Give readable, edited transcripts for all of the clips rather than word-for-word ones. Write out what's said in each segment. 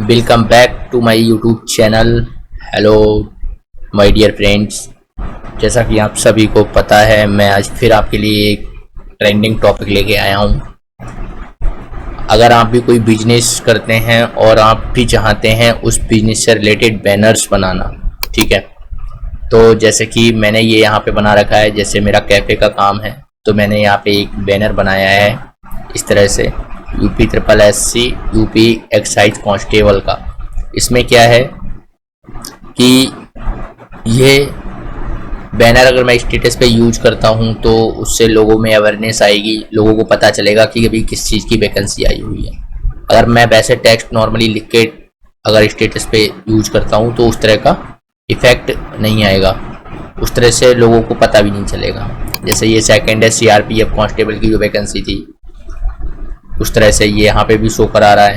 Welcome back to my YouTube channel. Hello my dear friends, जैसा कि आप सभी को पता है मैं आज फिर आपके लिए एक ट्रेंडिंग टॉपिक लेके आया हूँ। अगर आप भी कोई बिजनेस करते हैं और आप भी चाहते हैं उस बिजनेस से रिलेटेड बैनर्स बनाना, ठीक है, तो जैसे कि मैंने ये यहाँ पे बना रखा है। जैसे मेरा कैफ़े का काम है तो मैंने यहाँ पे एक बैनर बनाया है इस तरह से, UP SSC UP excise constable का। इसमें क्या है कि ये बैनर अगर मैं स्टेटस पे यूज करता हूँ तो उससे लोगों में अवेयरनेस आएगी, लोगों को पता चलेगा कि अभी किस चीज़ की वैकेंसी आई हुई है। अगर मैं वैसे टेक्स्ट नॉर्मली लिख के अगर स्टेटस पे यूज करता हूँ तो उस तरह का इफ़ेक्ट नहीं आएगा, उस तरह से लोगों को पता भी नहीं चलेगा। जैसे ये सेकंड है CRPF कांस्टेबल की जो वैकेंसी थी, उस तरह से ये यहाँ पे भी शो करा रहा है,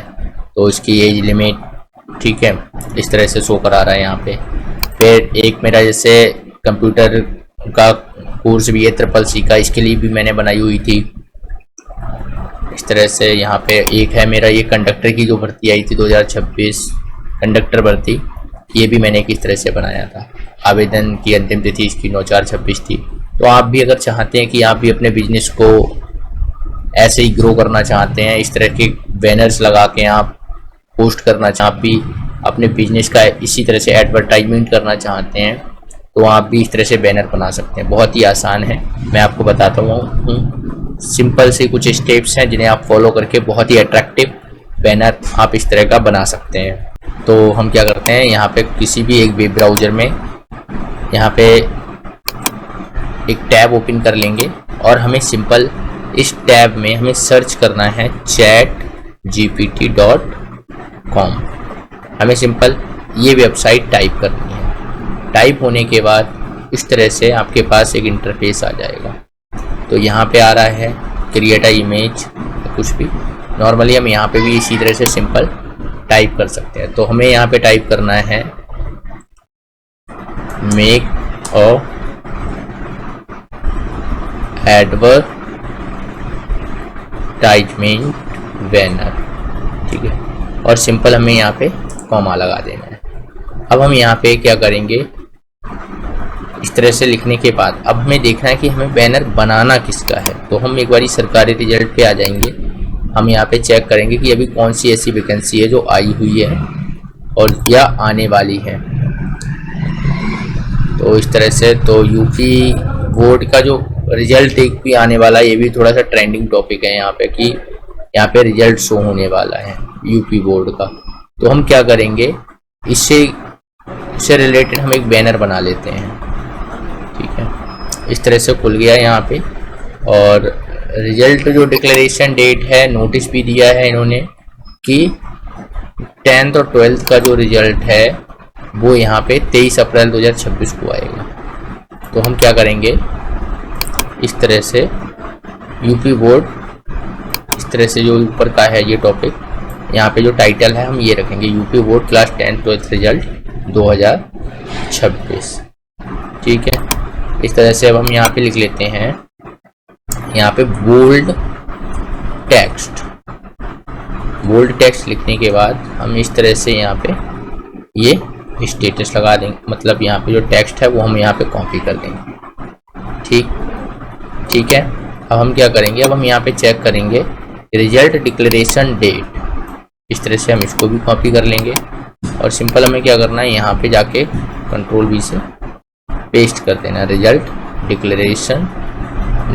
तो इसकी एज लिमिट, ठीक है, इस तरह से शो करा रहा है यहाँ पे। फिर एक मेरा जैसे कंप्यूटर का कोर्स भी है CCC का, इसके लिए भी मैंने बनाई हुई थी इस तरह से। यहाँ पे एक है मेरा ये कंडक्टर की जो भर्ती आई थी 2026 कंडक्टर भर्ती, ये भी मैंने किस तरह से बनाया था। आवेदन की अंतिम तिथि इसकी 9/4/26 थी। तो आप भी अगर चाहते हैं कि आप भी अपने बिजनेस को ऐसे ही ग्रो करना चाहते हैं, इस तरह के बैनर्स लगा के आप पोस्ट करना चाहते, आप भी अपने बिजनेस का इसी तरह से एडवर्टाइजमेंट करना चाहते हैं, तो आप भी इस तरह से बैनर बना सकते हैं। बहुत ही आसान है, मैं आपको बताता हूँ। सिंपल से कुछ स्टेप्स हैं जिन्हें आप फॉलो करके बहुत ही अट्रैक्टिव बैनर आप इस तरह का बना सकते हैं। तो हम क्या करते हैं, यहाँ पे किसी भी एक वेब ब्राउज़र में यहाँ पे एक टैब ओपन कर लेंगे और हमें सिंपल इस टैब में हमें सर्च करना है chatgpt.com। हमें सिंपल ये वेबसाइट टाइप करनी है। टाइप होने के बाद इस तरह से आपके पास एक इंटरफेस आ जाएगा। तो यहाँ पे आ रहा है क्रिएट अ इमेज, कुछ भी नॉर्मली हम यहाँ पे भी इसी तरह से सिंपल टाइप कर सकते हैं। तो हमें यहाँ पे टाइप करना है मेक अ एडवर्टाइजमेंट बैनर, ठीक है, और सिंपल हमें यहाँ पे कॉमा लगा देना है। अब हम यहाँ पे क्या करेंगे, इस तरह से लिखने के बाद अब हमें देखना है कि हमें बैनर बनाना किसका है। तो हम एक बारी सरकारी रिजल्ट पे आ जाएंगे, हम यहाँ पे चेक करेंगे कि अभी कौन सी ऐसी वैकेंसी है जो आई हुई है और या आने वाली है। तो इस तरह से तो यूपी बोर्ड का जो रिजल्ट एक भी आने वाला है, ये भी थोड़ा सा ट्रेंडिंग टॉपिक है यहाँ पे कि यहाँ पे रिजल्ट शो होने वाला है यूपी बोर्ड का। तो हम क्या करेंगे, इससे रिलेटेड हम एक बैनर बना लेते हैं, ठीक है। इस तरह से खुल गया यहाँ पे, और रिजल्ट जो डिक्लेरेशन डेट है, नोटिस भी दिया है इन्होंने कि 10th और 12th का जो रिजल्ट है वो यहाँ पे 23 अप्रैल 2026 को आएगा। तो हम क्या करेंगे, इस तरह से यूपी बोर्ड, इस तरह से जो ऊपर का है ये टॉपिक, यहाँ पे जो टाइटल है हम ये रखेंगे, UP board class 10th 12th result 2026, ठीक है। इस तरह से अब हम यहाँ पे लिख लेते हैं, यहाँ पे बोल्ड टेक्स्ट लिखने के बाद हम इस तरह से यहाँ पे ये स्टेटस लगा देंगे, मतलब यहाँ पे जो टेक्स्ट है वो हम यहाँ पे कॉपी कर देंगे, ठीक है। अब हम क्या करेंगे, अब हम यहाँ पे चेक करेंगे रिजल्ट डिक्लेरेशन डेट, इस तरह से हम इसको भी कॉपी कर लेंगे और सिंपल हमें क्या करना है, यहाँ पे जाके Ctrl+V से पेस्ट कर देना रिजल्ट डिक्लेरेशन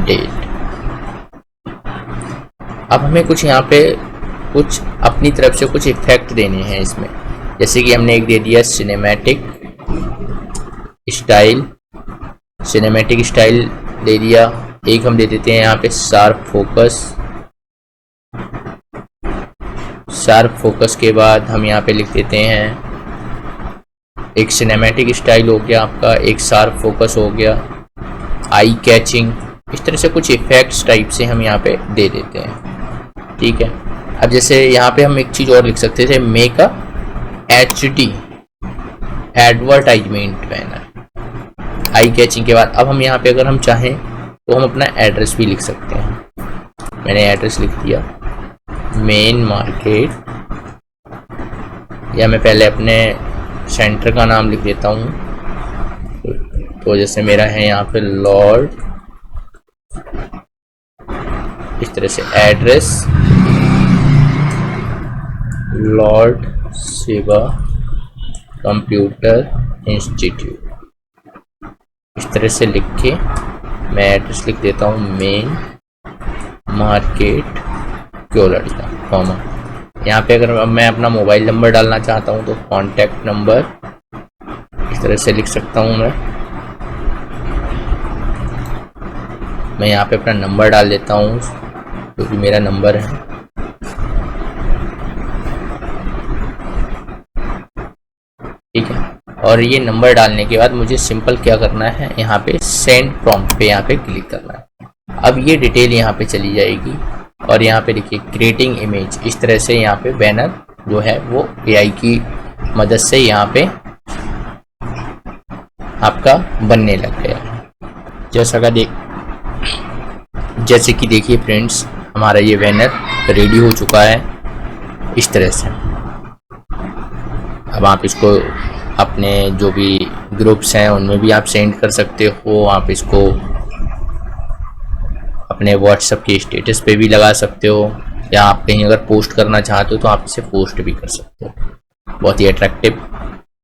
डेट। अब हमें कुछ यहाँ पे कुछ अपनी तरफ से कुछ इफेक्ट देने हैं इसमें, जैसे कि हमने एक दे दिया सिनेमैटिक स्टाइल दे दिया। एक हम दे देते हैं यहाँ पे शार्प फोकस के बाद हम यहाँ पे लिख देते हैं, एक सिनेमैटिक स्टाइल हो गया आपका, एक शार्प फोकस हो गया, आई कैचिंग, इस तरह से कुछ इफेक्ट्स टाइप से हम यहाँ पे दे देते हैं, ठीक है। अब जैसे यहाँ पे हम एक चीज़ और लिख सकते थे, make a HD advertisement banner, eye catching के बाद अब हम यहाँ पे अगर हम चाहें तो हम अपना एड्रेस भी लिख सकते हैं। मैंने एड्रेस लिख दिया, मेन मार्केट या मैं पहले अपने सेंटर का नाम लिख देता हूँ। तो जैसे मेरा है यहाँ पे लॉर्ड, इस तरह से address Lord Shiva computer institute, इस तरह से लिख के मैं एड्रेस लिख देता हूँ मेन मार्केट क्योलड़िया, कॉमा। यहाँ पे अगर मैं अपना मोबाइल नंबर डालना चाहता हूँ तो कॉन्टैक्ट नंबर इस तरह से लिख सकता हूँ। मैं यहाँ पे अपना नंबर डाल देता हूँ जो कि मेरा नंबर है। ठीक है, और ये नंबर डालने के बाद मुझे सिंपल क्या करना है, यहाँ पे सेंड प्रॉम्प्ट पे यहाँ पे क्लिक करना है। अब ये डिटेल यहाँ पे चली जाएगी और यहाँ पे देखिए क्रिएटिंग इमेज, इस तरह से यहाँ पे बैनर जो है वो एआई की मदद से यहाँ पे आपका बनने लग गया। जैसे कि देखिए फ्रेंड्स, हमारा ये बैनर रेडी हो चुका है इस तरह से। अब आप इसको अपने जो भी ग्रुप्स हैं उनमें भी आप सेंड कर सकते हो। आप इसको अपने व्हाट्सएप के स्टेटस पे भी लगा सकते हो, या आप कहीं अगर पोस्ट करना चाहते हो तो आप इसे पोस्ट भी कर सकते हो। बहुत ही अट्रैक्टिव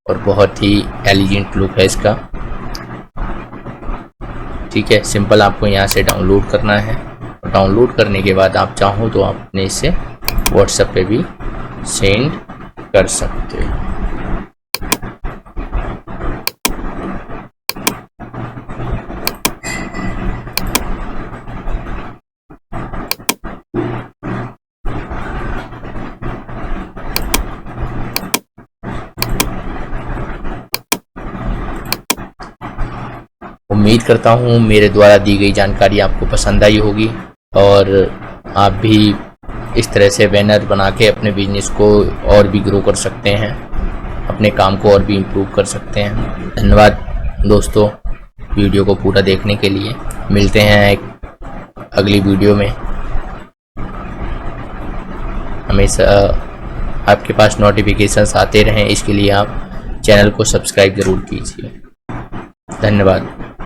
और बहुत ही एलिजेंट लुक है इसका। ठीक है, सिंपल आपको यहाँ से डाउनलोड करना है। डाउनलोड करने के बाद आप चाहो तो आप अपने इसे व्हाट्सएप पे भी सेंड कर सकते हो। उम्मीद करता हूँ मेरे द्वारा दी गई जानकारी आपको पसंद आई होगी और आप भी इस तरह से बैनर बना के अपने बिजनेस को और भी ग्रो कर सकते हैं, अपने काम को और भी इम्प्रूव कर सकते हैं। धन्यवाद दोस्तों वीडियो को पूरा देखने के लिए। मिलते हैं एक अगली वीडियो में। हमेशा आपके पास नोटिफिकेशंस आते रहें, इसके लिए आप चैनल को सब्सक्राइब ज़रूर कीजिए। धन्यवाद।